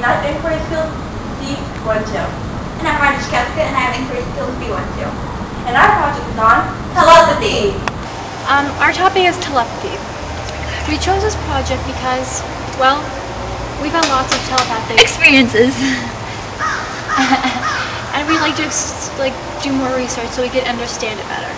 and I have inquiry skills D12. And I'm Jessica, and I have inquiry skills B12. And our project is on telepathy. Our topic is telepathy. We chose this project because, well, we've had lots of telepathic experiences. And we like to do more research so we can understand it better.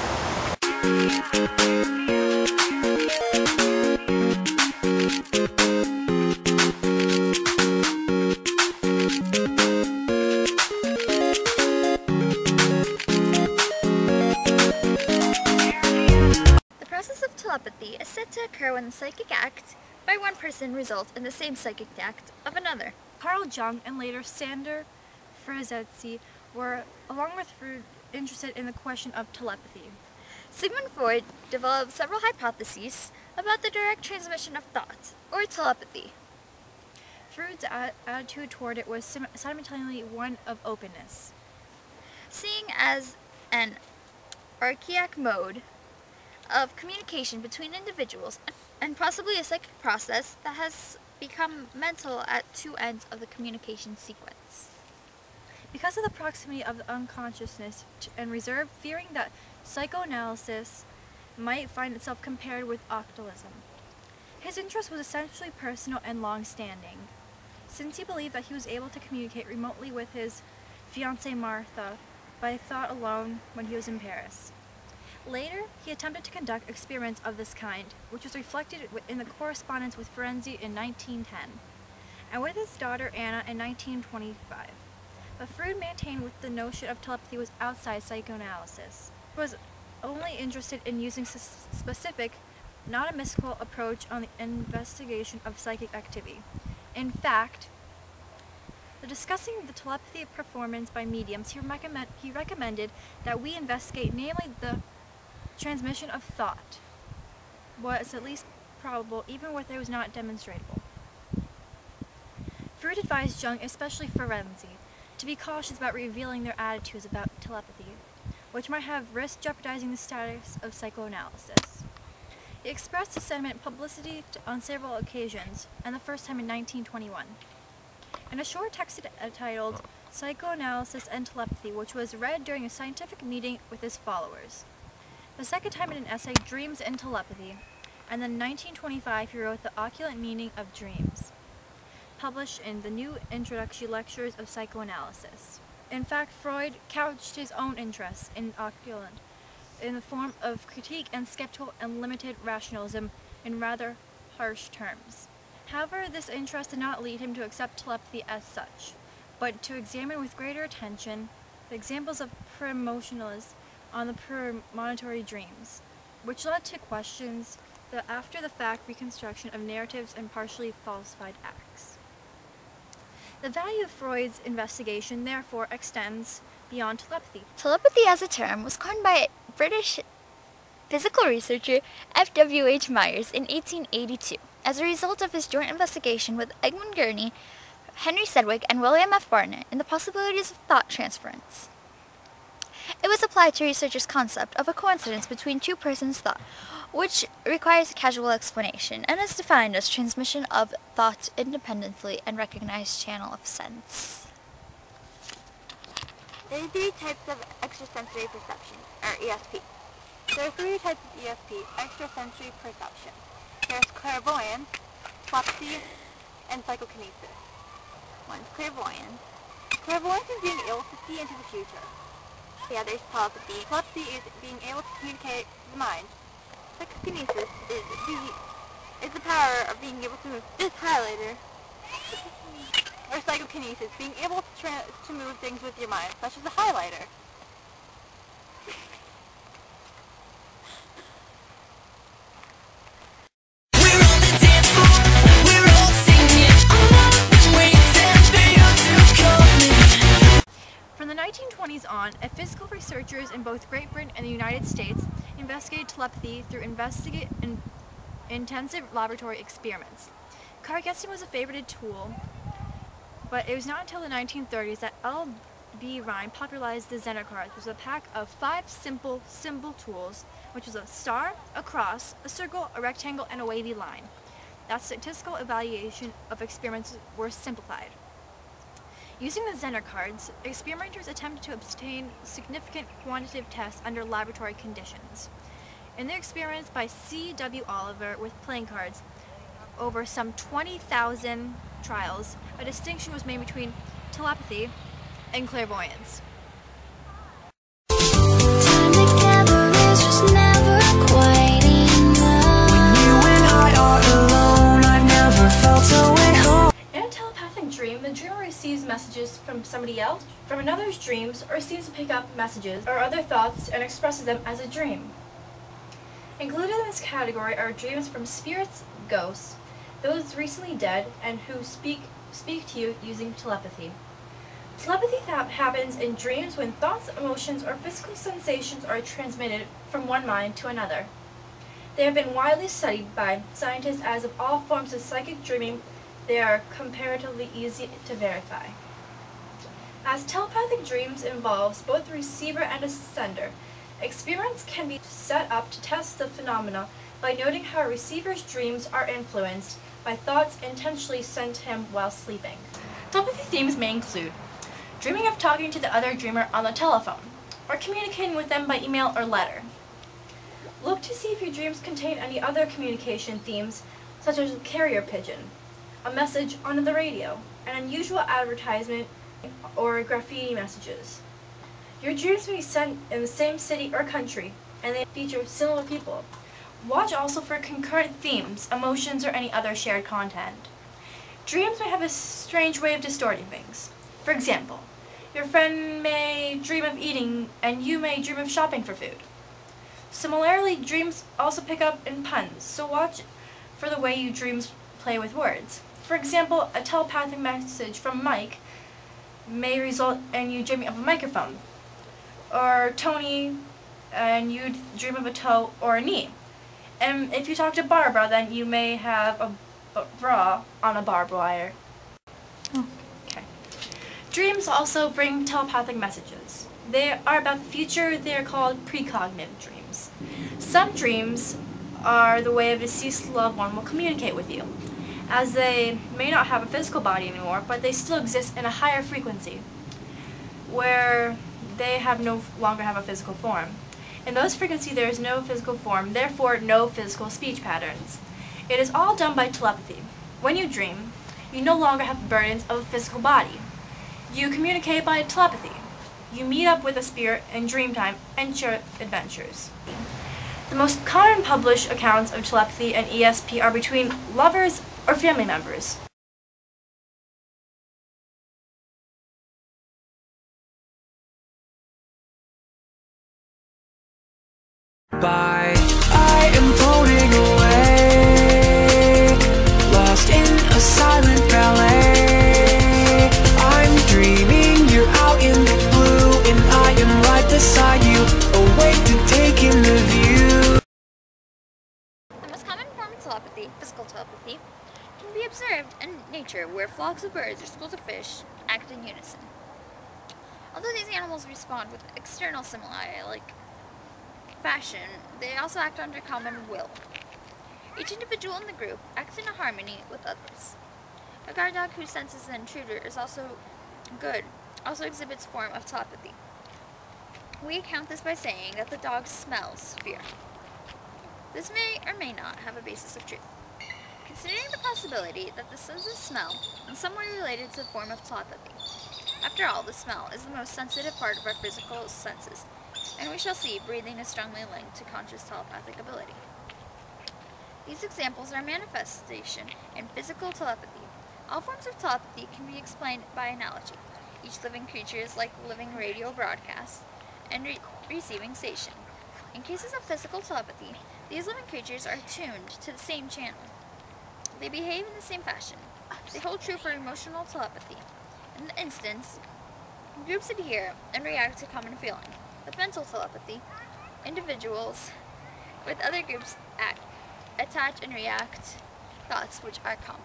The process of telepathy is said to occur when the psychic act by one person results in the same psychic act of another. Carl Jung and later Sander Frazetsky were, along with Freud, interested in the question of telepathy. Sigmund Freud developed several hypotheses about the direct transmission of thought, or telepathy. Freud's attitude toward it was simultaneously one of openness. Seeing as an archaic mode of communication between individuals and possibly a psychic process that has become mental at two ends of the communication sequence. Because of the proximity of the unconsciousness and reserve, fearing that psychoanalysis might find itself compared with occultism. His interest was essentially personal and long-standing, since he believed that he was able to communicate remotely with his fiancée Martha by thought alone when he was in Paris. Later, he attempted to conduct experiments of this kind, which was reflected in the correspondence with Ferenczi in 1910, and with his daughter Anna in 1925. But Freud maintained that the notion of telepathy was outside psychoanalysis. He was only interested in using specific, not a mystical approach on the investigation of psychic activity. In fact, discussing the telepathy performance by mediums, he recommended that we investigate, namely the transmission of thought, was at least probable even where it was not demonstrable. Freud advised Jung, especially Ferenczi, to be cautious about revealing their attitudes about telepathy, which might have risked jeopardizing the status of psychoanalysis. He expressed his sentiment in publicity on several occasions, and the first time in 1921. In a short text titled Psychoanalysis and Telepathy, which was read during a scientific meeting with his followers. The second time in an essay, Dreams and Telepathy, and then in 1925 he wrote The Occult Meaning of Dreams, published in the New Introductory Lectures of Psychoanalysis. In fact, Freud couched his own interest in occult in the form of critique and skeptical and limited rationalism in rather harsh terms. However, this interest did not lead him to accept telepathy as such, but to examine with greater attention the examples of premonitory on the premonitory dreams, which led to questions the after-the-fact reconstruction of narratives and partially falsified acts. The value of Freud's investigation, therefore, extends beyond telepathy. Telepathy as a term was coined by British physical researcher F.W.H. Myers in 1882 as a result of his joint investigation with Edmund Gurney, Henry Sedgwick, and William F. Barnett in the possibilities of thought transference. It was applied to researchers' concept of a coincidence between two persons' thought, which requires a causal explanation and is defined as transmission of thought independently and recognized channel of sense. There are three types of extrasensory perception, or ESP. There are three types of ESP, extrasensory perception. There's clairvoyance, telepathy, and psychokinesis. One's clairvoyance. Clairvoyance is being able to see into the future. Yeah, there's telepathy. Telepathy is being able to communicate with the mind. Psychokinesis is the power of being able to move this highlighter, or psychokinesis, being able to move things with your mind, such as a highlighter. From the 1920s on, physical researchers in both Great Britain and the United States investigated telepathy through intensive laboratory experiments. Card guessing was a favorited tool, but it was not until the 1930s that L.B. Rhine popularized the Zener card, which was a pack of 5 simple symbol tools, which was a star, a cross, a circle, a rectangle, and a wavy line. That statistical evaluation of experiments were simplified. Using the Zener cards, experimenters attempted to obtain significant quantitative tests under laboratory conditions. In their experiments by C.W. Oliver with playing cards, over some 20,000 trials, a distinction was made between telepathy and clairvoyance. In a telepathic dream, the dreamer receives messages from somebody else, from another's dreams, or seems to pick up messages or other thoughts and expresses them as a dream. Included in this category are dreams from spirits, ghosts, those recently dead, and who speak to you using telepathy. Telepathy happens in dreams when thoughts, emotions, or physical sensations are transmitted from one mind to another. They have been widely studied by scientists as of all forms of psychic dreaming, they are comparatively easy to verify. As telepathic dreams involves both the receiver and a sender, experiments can be set up to test the phenomena by noting how a receiver's dreams are influenced by thoughts intentionally sent to him while sleeping. Telepathy themes may include dreaming of talking to the other dreamer on the telephone, or communicating with them by email or letter. Look to see if your dreams contain any other communication themes, such as a carrier pigeon, a message on the radio, an unusual advertisement, or graffiti messages. Your dreams may be sent in the same city or country, and they feature similar people. Watch also for concurrent themes, emotions, or any other shared content. Dreams may have a strange way of distorting things. For example, your friend may dream of eating, and you may dream of shopping for food. Similarly, dreams also pick up in puns, so watch for the way your dreams play with words. For example, a telepathic message from Mike may result in you dreaming of a microphone, or Tony, and you dream of a toe or a knee. And if you talk to Barbara, then you may have a bra on a barbed wire. Okay. Dreams also bring telepathic messages. They are about the future. They are called precognitive dreams. Some dreams are the way a deceased loved one will communicate with you, as they may not have a physical body anymore, but they still exist in a higher frequency, where they no longer have a physical form. In those frequencies, there is no physical form, therefore no physical speech patterns. It is all done by telepathy. When you dream, you no longer have the burdens of a physical body. You communicate by telepathy. You meet up with a spirit in dream time and share adventures. The most common published accounts of telepathy and ESP are between lovers or family members. I am floating away, lost in a silent ballet. I'm dreaming you're out in the blue, and I am right beside you, awake to take in the view. The most common form of telepathy, physical telepathy, can be observed in nature where flocks of birds or schools of fish act in unison. Although these animals respond with external stimuli like fashion, they also act under common will. Each individual in the group acts in harmony with others. A guard dog who senses an intruder is also exhibits a form of telepathy. We account this by saying that the dog smells fear. This may or may not have a basis of truth, considering the possibility that the sense of smell is somewhat related to the form of telepathy. After all, the smell is the most sensitive part of our physical senses, and we shall see breathing is strongly linked to conscious telepathic ability. These examples are manifestation in physical telepathy. All forms of telepathy can be explained by analogy. Each living creature is like a living radio broadcast and receiving station. In cases of physical telepathy, these living creatures are tuned to the same channel. They behave in the same fashion. They hold true for emotional telepathy. In the instance, groups adhere and react to common feeling. With mental telepathy, individuals with other groups attach and react thoughts which are common.